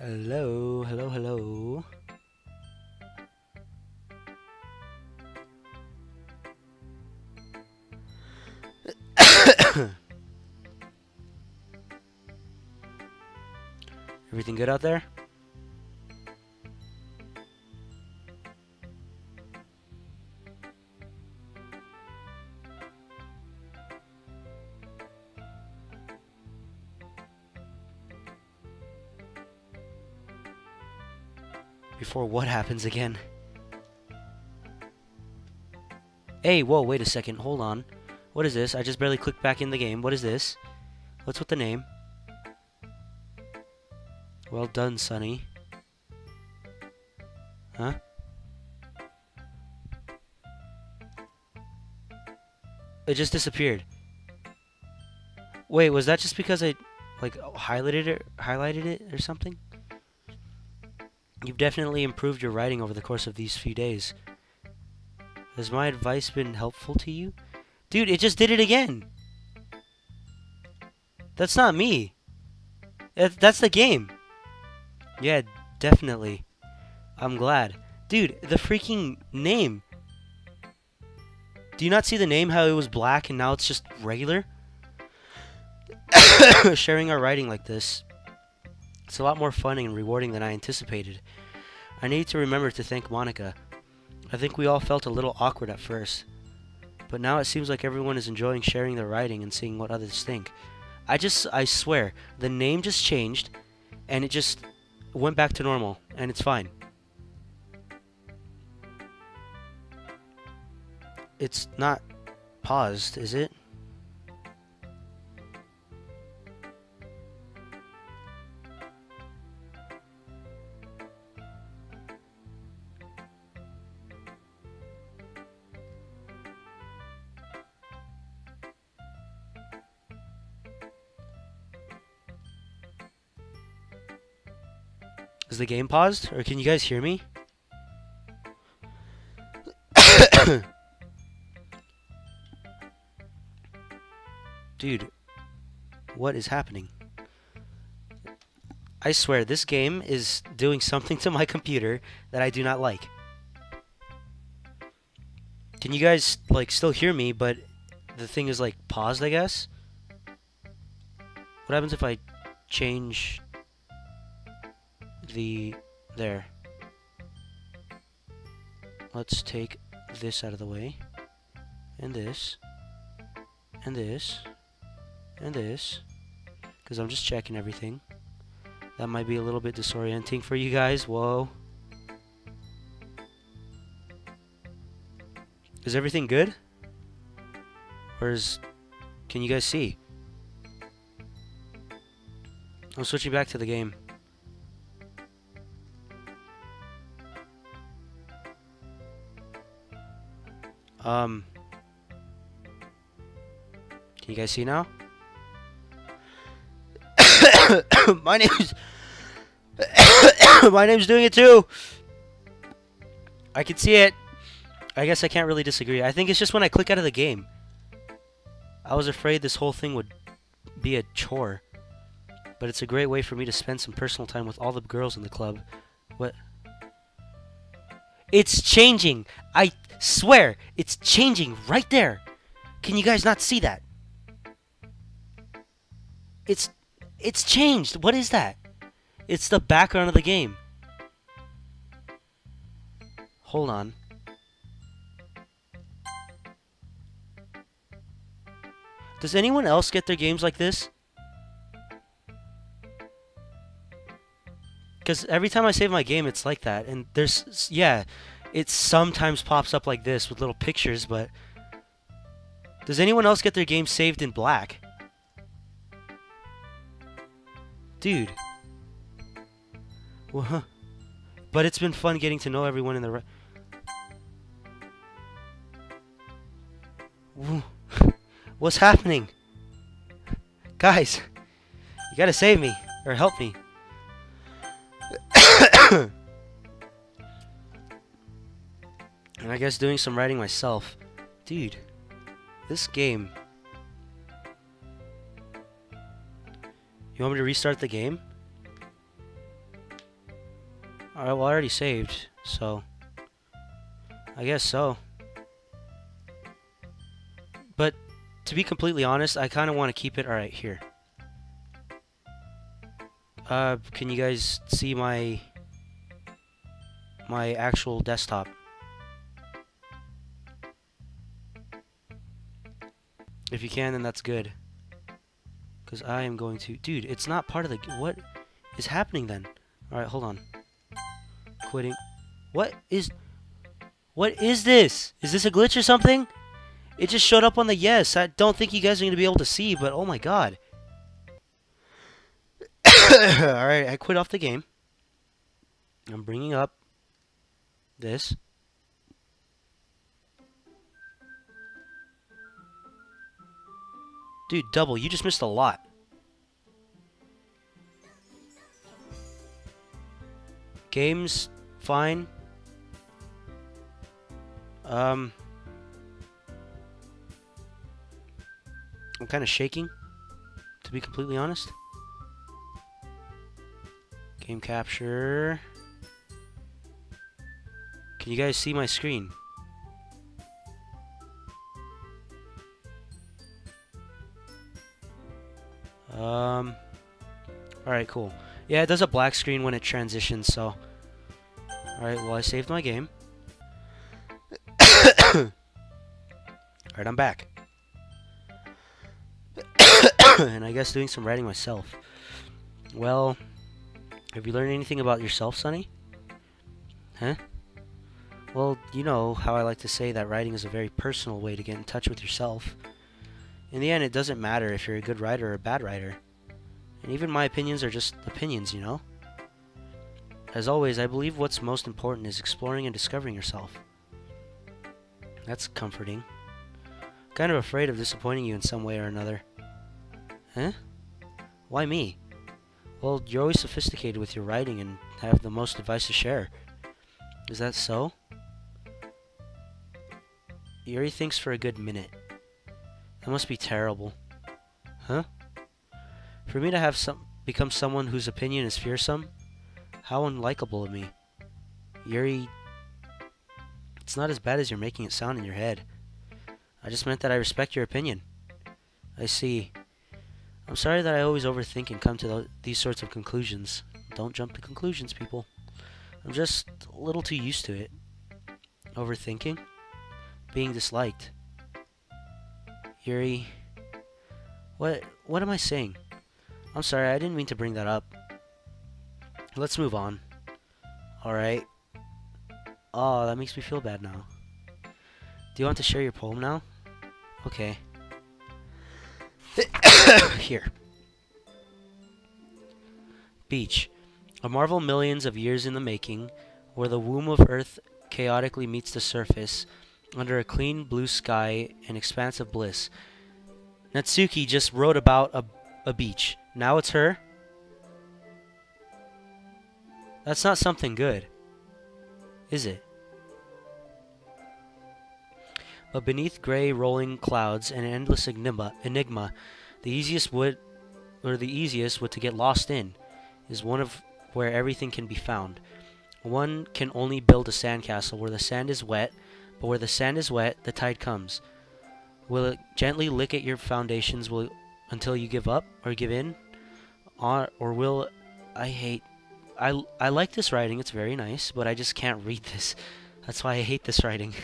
Hello, hello, hello. Everything good out there? Before what happens again? Hey, whoa, wait a second, hold on. What is this? I just barely clicked back in the game. What is this? What's with the name? Well done, Sonny. Huh? It just disappeared. Wait, was that just because I like highlighted it or something? You've definitely improved your writing over the course of these few days. Has my advice been helpful to you? Dude, it just did it again. That's not me. That's the game. Yeah, definitely. I'm glad. Dude, the freaking name. Do you not see the name, how it was black and now it's just regular? Sharing our writing like this. It's a lot more fun and rewarding than I anticipated. I need to remember to thank Monica. I think we all felt a little awkward at first. But now it seems like everyone is enjoying sharing their writing and seeing what others think. I swear, the name just changed and it just went back to normal and it's fine. It's not paused, is it? Is the game paused? Or can you guys hear me? Dude, what is happening? I swear, this game is doing something to my computer that I do not like. Can you guys, like, still hear me, but the thing is, like, paused, I guess? What happens if I change there? Let's take this out of the way. And this. And this. And this. Because I'm just checking everything. That might be a little bit disorienting for you guys. Whoa. Is everything good? Or can you guys see? I'm switching back to the game. Can you guys see now? My name's my name's doing it too. I can see it. I guess I can't really disagree. I think it's just when I click out of the game. I was afraid this whole thing would be a chore. But it's a great way for me to spend some personal time with all the girls in the club. What? It's changing. I swear, it's changing right there. Can you guys not see that? It's changed. What is that? It's the background of the game. Hold on. Does anyone else get their games like this? Because every time I save my game, it's like that. And there's, yeah, it sometimes pops up like this with little pictures, but does anyone else get their game saved in black? Dude. Well, but it's been fun getting to know everyone in the... What's happening? Guys, you gotta save me. Or help me. And I guess doing some writing myself. Dude, this game. You want me to restart the game? Alright, well I already saved, so I guess so. But to be completely honest, I kind of want to keep it alright here. Can you guys see my actual desktop? If you can, then that's good. Because I am going to... Dude, it's not part of the... What is happening then? Alright, hold on. Quitting. What is this? Is this a glitch or something? It just showed up on the yes. I don't think you guys are going to be able to see, but oh my god. Alright, I quit off the game. I'm bringing up this. Dude, double, you just missed a lot. Game's fine. I'm kind of shaking, to be completely honest. Game capture. Can you guys see my screen? Alright, cool. Yeah, it does a black screen when it transitions, so... Alright, well, I saved my game. Alright, I'm back. And I guess doing some writing myself. Well, have you learned anything about yourself, Sonny? Huh? Well, you know how I like to say that writing is a very personal way to get in touch with yourself. In the end, it doesn't matter if you're a good writer or a bad writer. And even my opinions are just opinions, you know? As always, I believe what's most important is exploring and discovering yourself. That's comforting. Kind of afraid of disappointing you in some way or another. Huh? Why me? Well, you're always sophisticated with your writing and have the most advice to share. Is that so? Yuri thinks for a good minute. That must be terrible. Huh? For me to have become someone whose opinion is fearsome? How unlikable of me. Yuri, it's not as bad as you're making it sound in your head. I just meant that I respect your opinion. I see. I'm sorry that I always overthink and come to these sorts of conclusions. Don't jump to conclusions, people. I'm just a little too used to it. Overthinking? Being disliked. Yuri, what am I saying? I'm sorry, I didn't mean to bring that up. Let's move on. Alright. Oh, that makes me feel bad now. Do you want to share your poem now? Okay. Here. Beach. A marvel millions of years in the making, where the womb of Earth chaotically meets the surface, under a clean blue sky and expanse of bliss. Natsuki just wrote about a beach. Now it's her? That's not something good, is it? But beneath gray rolling clouds and an endless enigma, the easiest wood to get lost in, is one of where everything can be found. One can only build a sandcastle where the sand is wet, but where the sand is wet, the tide comes. Will it gently lick at your foundations until you give up or give in? Or will... I like this writing, it's very nice, but I just can't read this. That's why I hate this writing.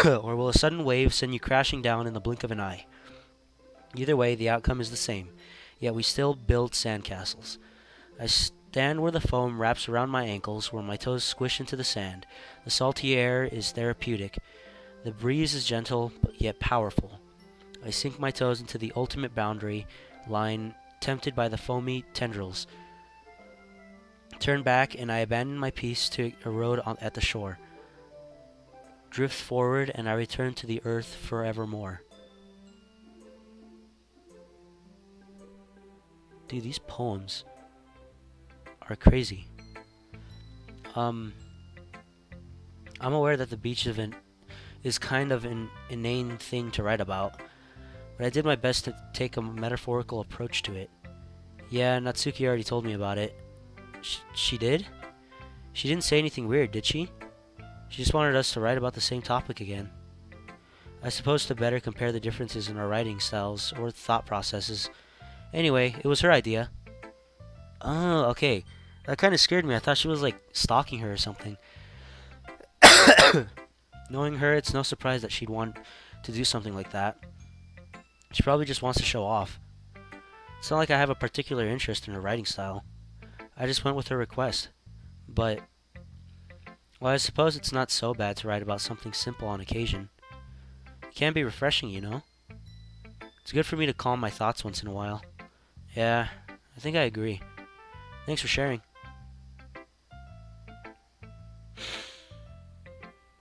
Or will a sudden wave send you crashing down in the blink of an eye? Either way, the outcome is the same. Yet we still build sandcastles. I stand where the foam wraps around my ankles, where my toes squish into the sand. The salty air is therapeutic. The breeze is gentle, but yet powerful. I sink my toes into the ultimate boundary line, tempted by the foamy tendrils. Turn back, and I abandon my piece to erode at the shore. drifts forward, and I return to the earth forevermore. Dude, these poems are crazy. I'm aware that the beach event is kind of an inane thing to write about, but I did my best to take a metaphorical approach to it. Yeah, Natsuki already told me about it. She did? She didn't say anything weird, did she? She just wanted us to write about the same topic again. I suppose to better compare the differences in our writing styles or thought processes. Anyway, it was her idea. Oh, okay. That kind of scared me. I thought she was, like, stalking her or something. Knowing her, it's no surprise that she'd want to do something like that. She probably just wants to show off. It's not like I have a particular interest in her writing style. I just went with her request. But, well, I suppose it's not so bad to write about something simple on occasion. It can be refreshing, you know? It's good for me to calm my thoughts once in a while. Yeah, I think I agree. Thanks for sharing.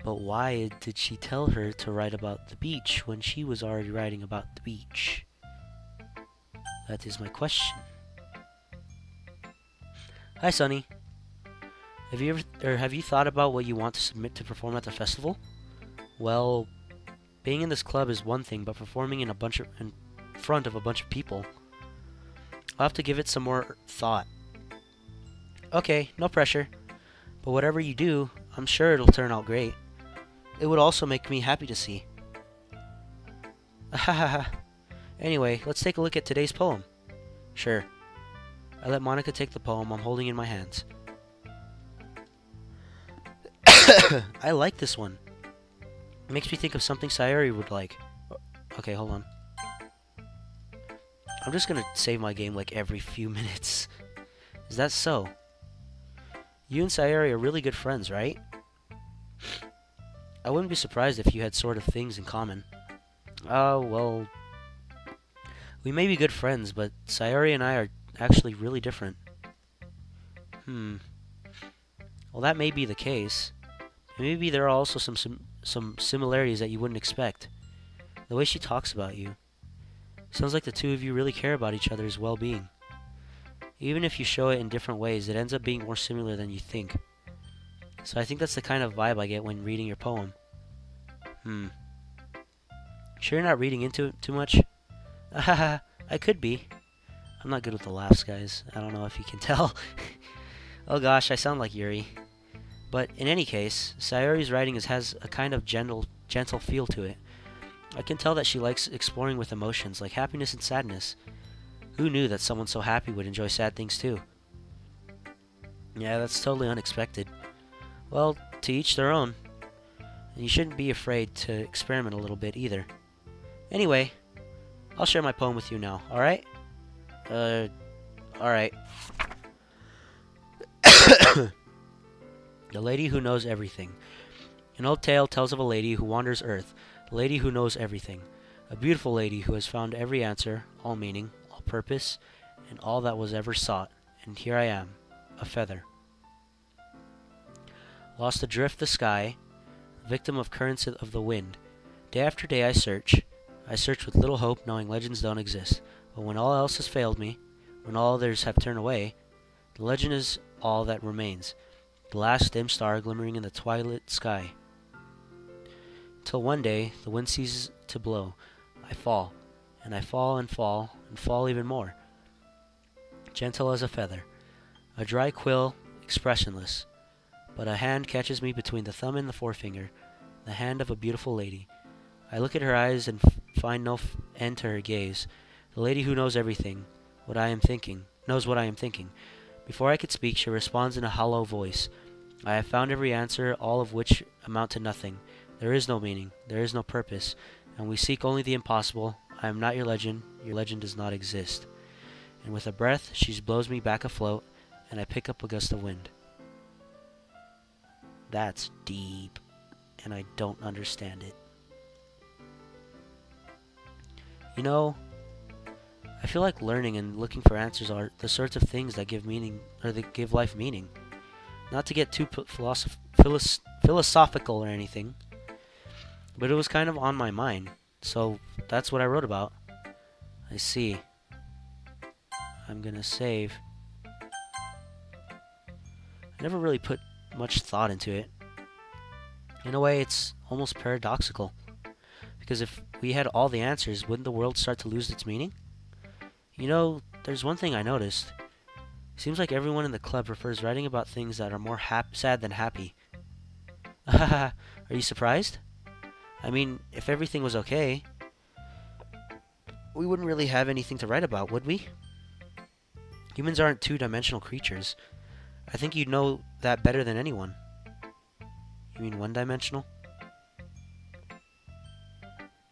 But why did she tell her to write about the beach when she was already writing about the beach? That is my question. Hi, Sunny. Have you thought about what you want to submit to perform at the festival? Well, being in this club is one thing, but performing in front of a bunch of people, I'll have to give it some more thought. Okay, no pressure. But whatever you do, I'm sure it'll turn out great. It would also make me happy to see. Anyway, let's take a look at today's poem. Sure. I let Monica take the poem I'm holding in my hands. I like this one. It makes me think of something Sayuri would like. Okay, hold on. I'm just gonna save my game like every few minutes. Is that so? You and Sayuri are really good friends, right? I wouldn't be surprised if you had sort of things in common. Well... We may be good friends, but Sayuri and I are actually really different. Well, that may be the case. Maybe there are also some similarities that you wouldn't expect. The way she talks about you. Sounds like the two of you really care about each other's well-being. Even if you show it in different ways, it ends up being more similar than you think. So I think that's the kind of vibe I get when reading your poem. Sure you're not reading into it too much? I could be. I'm not good with the laughs, guys. I don't know if you can tell. Oh gosh, I sound like Yuri. But in any case, Sayuri's writing has a kind of gentle feel to it. I can tell that she likes exploring with emotions like happiness and sadness. Who knew that someone so happy would enjoy sad things too? Yeah, that's totally unexpected. Well, to each their own. And you shouldn't be afraid to experiment a little bit either. Anyway, I'll share my poem with you now, alright? Alright. The Lady Who Knows Everything. An old tale tells of a lady who wanders earth, a lady who knows everything. A beautiful lady who has found every answer, all meaning, all purpose, and all that was ever sought. And here I am, a feather. Lost adrift the sky, victim of currents of the wind. Day after day I search with little hope, knowing legends don't exist. But when all else has failed me, when all others have turned away, the legend is all that remains, the last dim star glimmering in the twilight sky. Till one day, the wind ceases to blow. I fall, and I fall and fall, and fall even more. Gentle as a feather, a dry quill, expressionless. But a hand catches me between the thumb and the forefinger, the hand of a beautiful lady. I look at her eyes and find no end to her gaze. The lady who knows everything, knows what I am thinking. Before I could speak, she responds in a hollow voice. I have found every answer, all of which amount to nothing. There is no meaning, there is no purpose, and we seek only the impossible. I am not your legend does not exist. And with a breath, she blows me back afloat, and I pick up a gust of wind. That's deep, and I don't understand it. You know, I feel like learning and looking for answers are the sorts of things that give meaning, or that give life meaning. Not to get too philosophical or anything, but it was kind of on my mind, so that's what I wrote about. I see. I'm gonna save. I never really put much thought into it. In a way, it's almost paradoxical. Because if we had all the answers, wouldn't the world start to lose its meaning? You know, there's one thing I noticed. It seems like everyone in the club prefers writing about things that are more sad than happy. Are you surprised? I mean, if everything was okay, we wouldn't really have anything to write about, would we? Humans aren't two-dimensional creatures. I think you'd know that better than anyone. You mean one-dimensional?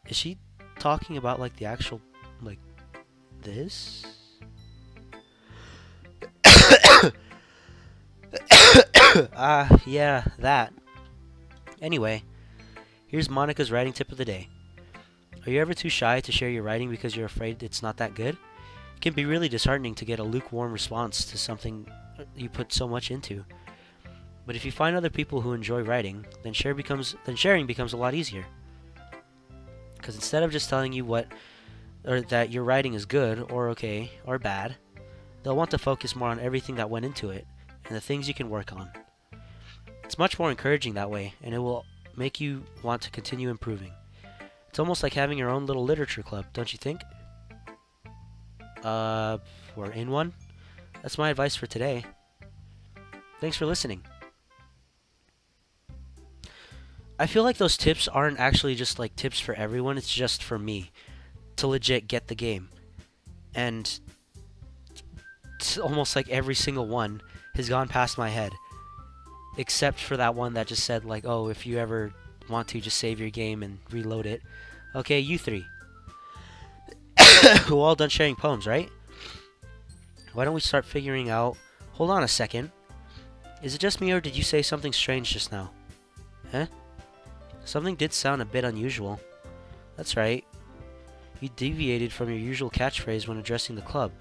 Is she talking about, like, the actual, like, this? Yeah, that. Anyway, here's Monica's writing tip of the day. Are you ever too shy to share your writing because you're afraid it's not that good? It can be really disheartening to get a lukewarm response to something you put so much into. But if you find other people who enjoy writing, then sharing becomes a lot easier. Because instead of just telling you that your writing is good or okay or bad, they'll want to focus more on everything that went into it and the things you can work on. It's much more encouraging that way, and it will make you want to continue improving. It's almost like having your own little literature club, don't you think? We're in one? That's my advice for today. Thanks for listening. I feel like those tips aren't actually just like tips for everyone, it's just for me to legit get the game. And it's almost like every single one has gone past my head. Except for that one that just said like, oh, if you ever want to, just save your game and reload it. Okay, you three. We're all done sharing poems, right? Why don't we start figuring out... Hold on a second. Is it just me or did you say something strange just now? Huh? Something did sound a bit unusual. That's right. You deviated from your usual catchphrase when addressing the club.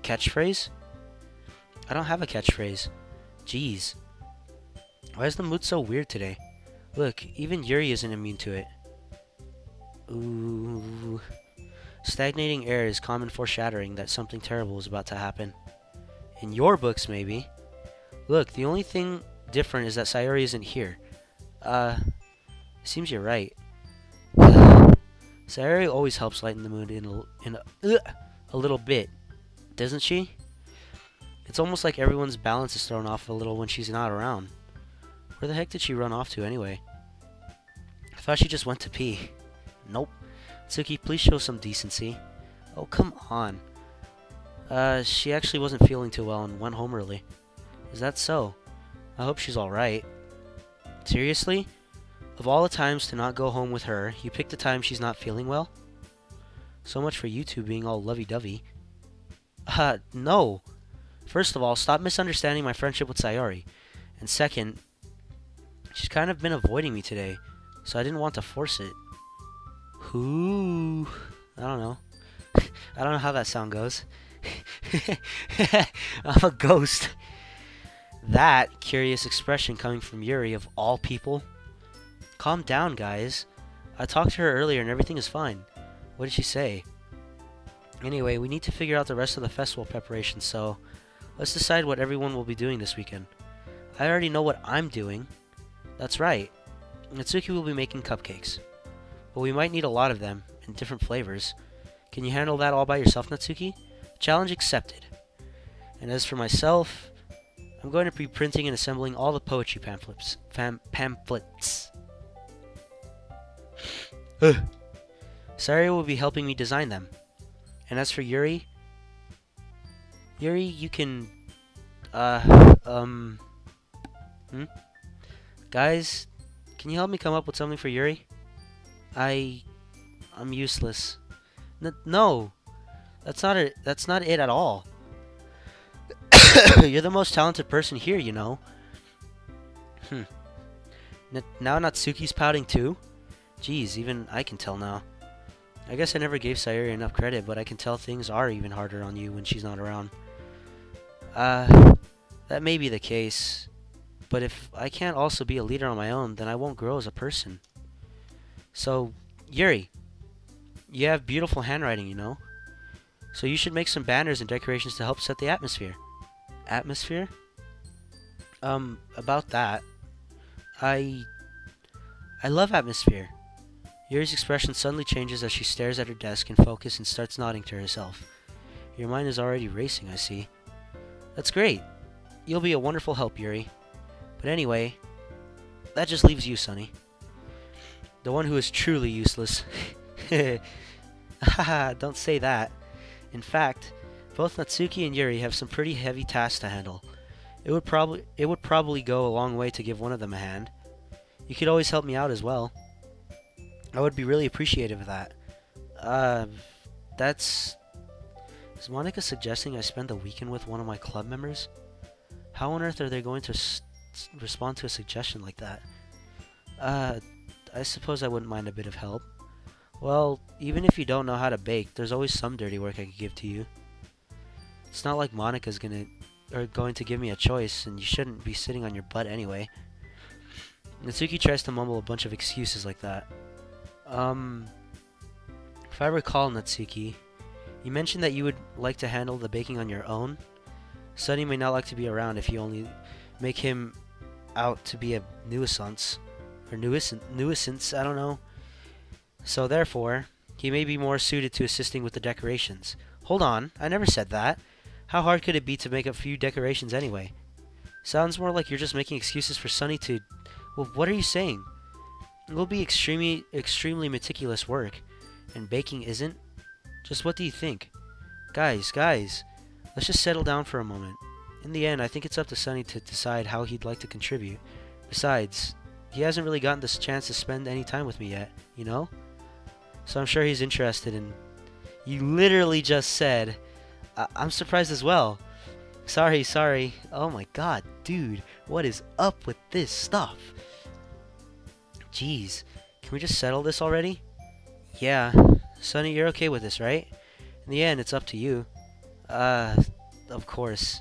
Catchphrase? I don't have a catchphrase. Jeez. Why is the mood so weird today? Look, even Yuri isn't immune to it. Ooh. Stagnating air is common foreshadowing that something terrible is about to happen. In your books, maybe. Look, the only thing different is that Sayori isn't here. It seems you're right. Sayori always helps lighten the mood in a little bit, doesn't she? It's almost like everyone's balance is thrown off a little when she's not around. Where the heck did she run off to anyway? I thought she just went to pee. Nope. Tsuki, please show some decency. Oh, come on. She actually wasn't feeling too well and went home early. Is that so? I hope she's alright. Seriously? Of all the times to not go home with her, you picked the time she's not feeling well? So much for you two being all lovey-dovey. No. First of all, stop misunderstanding my friendship with Sayori. And second, she's kind of been avoiding me today, so I didn't want to force it. Ooh, I don't know. I don't know how that sound goes. I'm a ghost. That curious expression coming from Yuri of all people. Calm down, guys. I talked to her earlier and everything is fine. What did she say? Anyway, we need to figure out the rest of the festival preparations, so let's decide what everyone will be doing this weekend. I already know what I'm doing. That's right. Natsuki will be making cupcakes. But we might need a lot of them, in different flavors. Can you handle that all by yourself, Natsuki? Challenge accepted. And as for myself, I'm going to be printing and assembling all the poetry pamphlets. Sayori will be helping me design them. And as for Yuri, you can, Guys, can you help me come up with something for Yuri? I'm useless. No, that's not it. That's not it at all. You're the most talented person here, you know. Now Natsuki's pouting too? Jeez, even I can tell now. I guess I never gave Sayori enough credit, but I can tell things are even harder on you when she's not around. That may be the case. But if I can't also be a leader on my own, then I won't grow as a person. So, Yuri, you have beautiful handwriting, you know? So you should make some banners and decorations to help set the atmosphere. Atmosphere? About that, I love atmosphere. Yuri's expression suddenly changes as she stares at her desk in focus and starts nodding to herself. Your mind is already racing, I see. That's great. You'll be a wonderful help, Yuri. But anyway, that just leaves you, Sonny. The one who is truly useless. Haha, don't say that. In fact, both Natsuki and Yuri have some pretty heavy tasks to handle. It would probably go a long way to give one of them a hand. You could always help me out as well. I would be really appreciative of that. That's... Is Monica suggesting I spend the weekend with one of my club members? How on earth are they going to respond to a suggestion like that? I suppose I wouldn't mind a bit of help. Well, even if you don't know how to bake, there's always some dirty work I could give to you. It's not like Monica's going to give me a choice, and you shouldn't be sitting on your butt anyway. Natsuki tries to mumble a bunch of excuses like that. If I recall, Natsuki, you mentioned that you would like to handle the baking on your own. Sunny may not like to be around if you only make him out to be a nuisance. Or nuisance, I don't know. So therefore, he may be more suited to assisting with the decorations. Hold on, I never said that. How hard could it be to make a few decorations anyway? Sounds more like you're just making excuses for Sunny to... Well, what are you saying? It will be extremely meticulous work. And baking isn't? Just what do you think? Guys, let's just settle down for a moment. In the end, I think it's up to Sunny to decide how he'd like to contribute. Besides, he hasn't really gotten this chance to spend any time with me yet, you know? So I'm sure he's interested in... You literally just said... I'm surprised as well. Sorry. Oh my god, dude. What is up with this stuff? Jeez. Can we just settle this already? Yeah. Sonny, you're okay with this, right? In the end, it's up to you. Of course.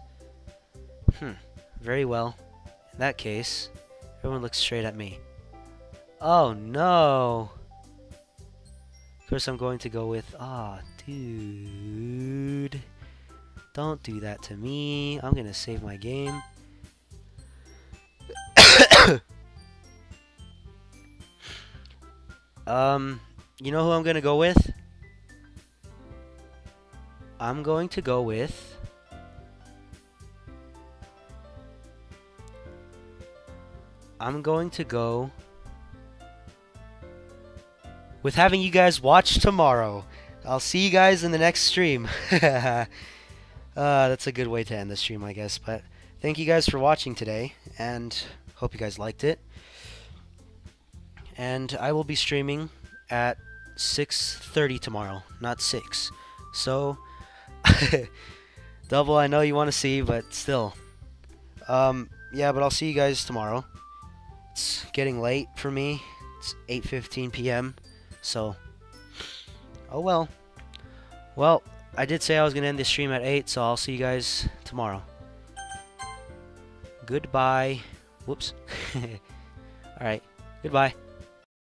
Very well. In that case, everyone looks straight at me. Oh no! Of course I'm going to go with... Aw, dude. Don't do that to me. I'm gonna save my game. You know who I'm gonna go with? I'm going to go with... with having you guys watch tomorrow. I'll see you guys in the next stream. That's a good way to end the stream, I guess. But thank you guys for watching today, and hope you guys liked it. And I will be streaming at 6:30 tomorrow, not 6. So, double I know you want to see, but still. Yeah, but I'll see you guys tomorrow. It's getting late for me. It's 8:15 p.m. So, oh well. Well, I did say I was going to end this stream at 8, so I'll see you guys tomorrow. Goodbye. Whoops. Alright, goodbye.